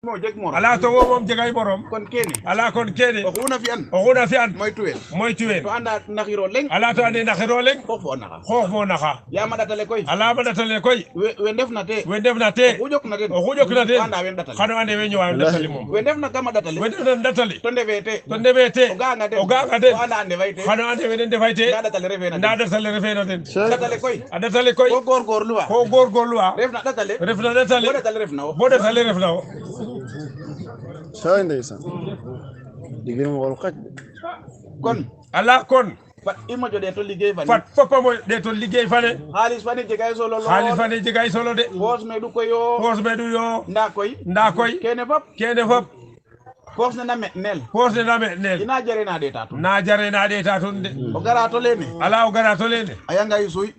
mo jeg morom ala to wo mom jegay borom kon kene ala kon kene o xuna fi an moy tuwen to anda naxiro leng ala to ande naxiro leng xox fo naxa ya ma datale koy ala ma datale koy we ndefna te o xujok na den anda we datale xano ande we ñowa datale mom we ndefna kama datale we ndefna datale to ndebe te o gaanga den anda ande fayte xano ande we den fayte nda datale refena den datale koy a datale koy ko gorgorluwa refna datale bo datale refna o Shay ndeysaan digir mo wal xaj kon ala kon fat imo jode to liggéey fane fat fopa mo de to liggéey fane xaalis fane jegay solo de boos me du yo nda koy kene fop poos ne na me nel ina jare na de tatun de o gara to lene ayanga isuy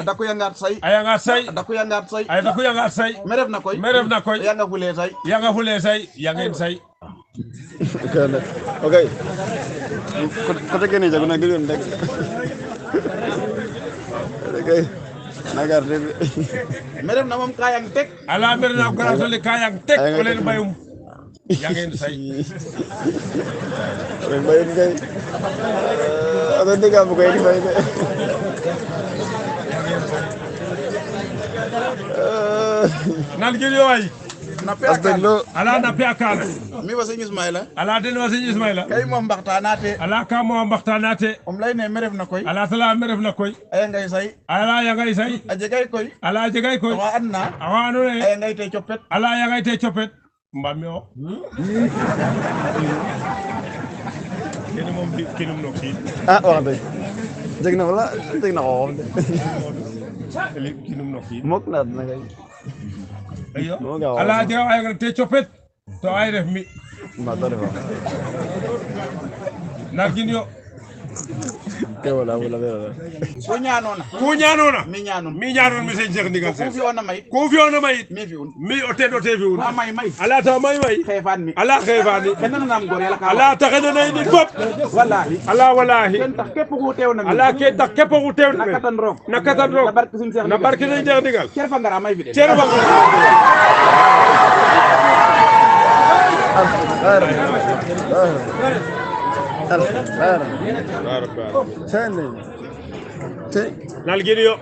adaku yangat say meref na koy yanga fule say yangen say okay kote kene jaguna gilon dek okay nagar de meref na mom kayang tek ala meref na gara to le kayang tek ko len bayum yangen say bayum kay ada diga bu kay bay de nal gil yo ay ala na pe akala mi wasi Ismaila ala den wasi Ismaila kay mo mbaxtanate ala ka mo mbaxtanate lay ne meref na koy ala tala meref na koy ay ngay say a jegay koy wa anna awa no ne ay ngay te coppet ala ya ngay te coppet mbami o kene mom di kinum no ki wax de jeg na wala jeg na ko de kinum no ki mok na na kay ayo ala jaw ay nga te coppet to ay def mi ma do defa nargin yo ke wala ku ñaanona mi ñaanon mi sen Cheikh Ndigal sen ku fi ona may mi o te fi un may ala ta may xefan mi kenn nam gor yalla ka ala taxena nay nit fop wallahi ken tax kep ku teew na ala ke tax kep ku teew na nakatan rok na barke sen Cheikh Ndigal cer fa ngara may fi de nal giriyo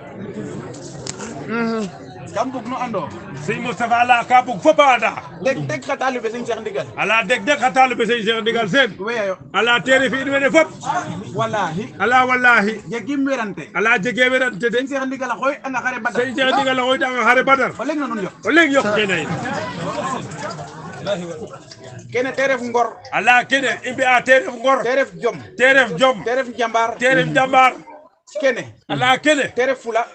kam bug no ando Sëñ Moustapha ala ka bug fop a anda deg ka taalibe Sëñ Cheikh Ndigal ala deg ka taalibe Sëñ Cheikh Ndigal sen weyo ala tere fi in wene fop wallahi jegim werante ala jege werante de Sëñ Cheikh Ndigal a xooy anga xare badar Sëñ Cheikh Ndigal a xooy anga xare badar o leng yok kene in kene te ref ngor ala kene i mbi'a te ref ngor te ref jom te ref jambar kene ala kene tere fula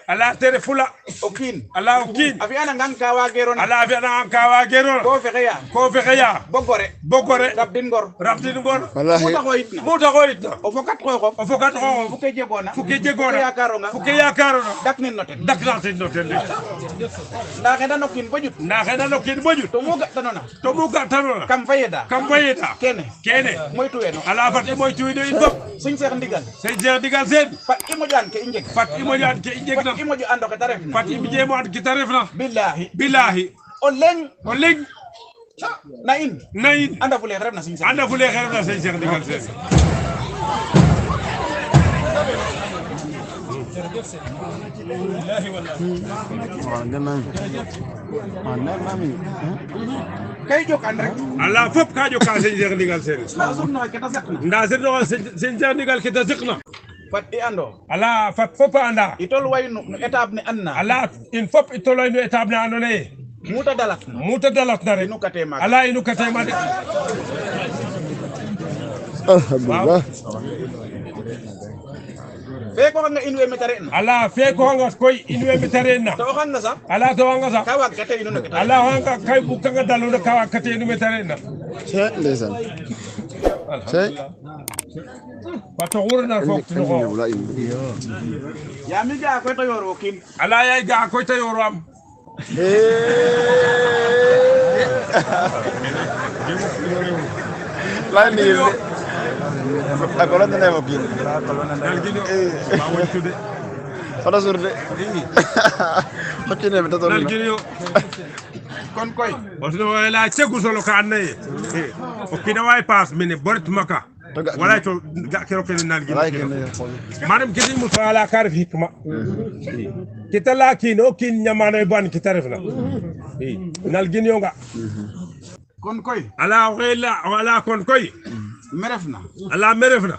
o kiin a fi'ana ngang ka waageerona ko fexeya bo gore rabdin ngor wallahi mu ta xoyitna o fokat xooxof fuke jegoona fuke yakarona daknin no ten nda xena no kiin bo ƴut to mu ga'tanona kam fayeda kene moytuweno ala fat i moytuwino in fop Sëñ Cheikh Ndigal sen fat i moƴan ke i njeg fat i moƴan ke i njegna fat i moƴo ando ke ta refna fat i jeemo and ke ta refna billahi o leŋ na in anda fule xe refna Sëñ Cheikh Ndigal sen kay jokan rek ala fop ka joka Sëñ Cheikh Ndigal sen nda sirnoxe Sëñ Cheikh Ndigal ke ta siqna fat i ando ala fat fop a anda i tol way no étape ne an na ala in fop i toloy no étape ne andoona yee muta dalatna rek ala inu katema de alhamdulillah fe ko nga in we metare na ala fe ko nga koy in we metare na to xanga sax ala to nga sax ka wag kate inu no ala hanga kay bu kanga dalu na ka wag kate inu metare na ndeysaan pato wurna fok tino ko ya mi ga ko to yoro kin ala yay ga ko to yoro am la ni akolo na mo kin dal gino ma won tude fata surde hoccine mi tato nalgino kon koy osno wala cegu solo ka annaye o kina way pass mine boret maka wala to kero ken nalgino manam kidi mu fala karif hikma kitala kino kin nyamano ban kitarefna nalgino nga kon koy ala wala kon koy merefna ala merefna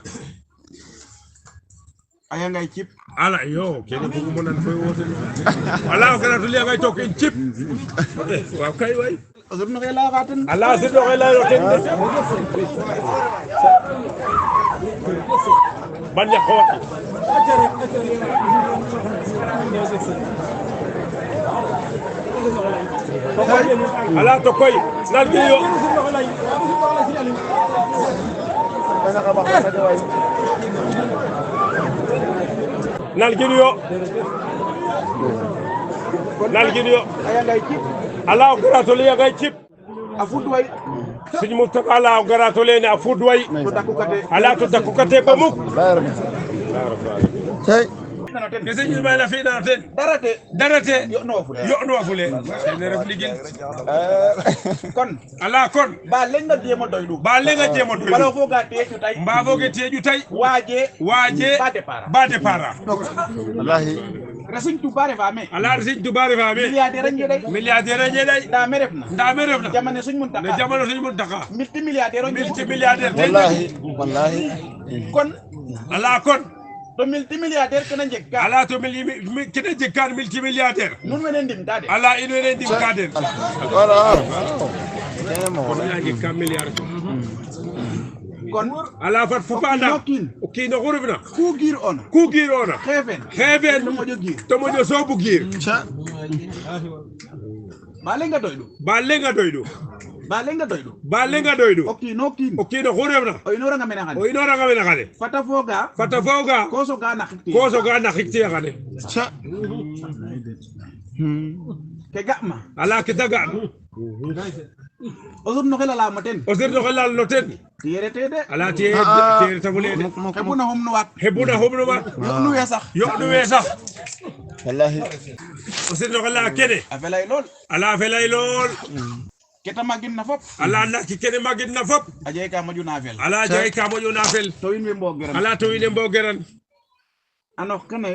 aya ngay cip ala yo kene bugu mo nan fay wote ala ko gëna tuli ngay tok en cip waaw kay way azur no la gaten ala sido la yo ten ban ya ko ala to koy nal gi yo nalgino aya ngay cip ala gratole ya ngay cip a fudway suñu mustaka ala gratole ne a fudway to dakukate ala to dakukate ba muk tay kese ñu may la fi na ten darate yo no fule ne ref ligin kon ala kon ba lenga jema doydu bala foga teju tay mba foge teju tay waje ba départ wallahi Rasiñ Touba refa me ala Rasiñ Touba refa me milliardaire ñeday nda me refna jamane suñ mun taka multimilliardaire wallahi kon ala kon to multimilliardaire kana jekka ala to kene jekka multimilliardaire nun wenen dim tade ala ino wenen dim kaden voilà kon ya jekka milliard kon ala fat fupanda o kino xurufna ku giir ona xefen to moƴo soobu giir ba lenga doydu ba lenga doydu o kino xu refna o inoranga mena xane fata foga ko soga na xikti xane ke ga'ma ala ke ta ga'ma o sur no xelala mo ten no ten tiyerete de ala tiyere tafule de hebuna humnu wat yo'nu we sax wallahi o sur no xelala kene ala felay lool keta magin na fop ala na ki kene magin na fop ajay ka moƴu na fel ala jay ka moƴu na fel to in we mbogeran ala to in mbogeran anox kene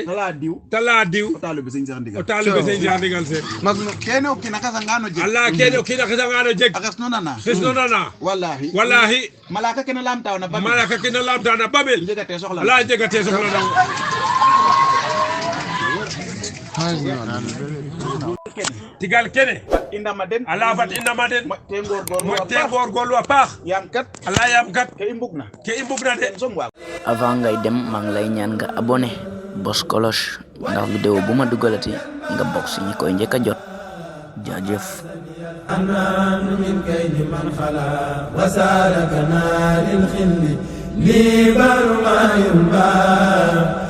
tala diw o talu be seigne Cheikh o talu be seigne Cheikh Ndigal sen magno kene o kina kasangano jeg ala kene o kina kasangano jeg xesno nana wallahi malaka kene lamtaw na babel jegate soxla ala jegate soxla na tigal kene indama den ala fat indama den mo te gorgolu a paax yam kat ke i mbugna de avant ngay dem maa ngi lay ñaan nga abonné bos cloche ndax vidéo bu ma dugalati nga bokk ci ñi koy njëkk a jot jaajëf من كيد من خلا وسالك نار الخل لي بر ما ينبع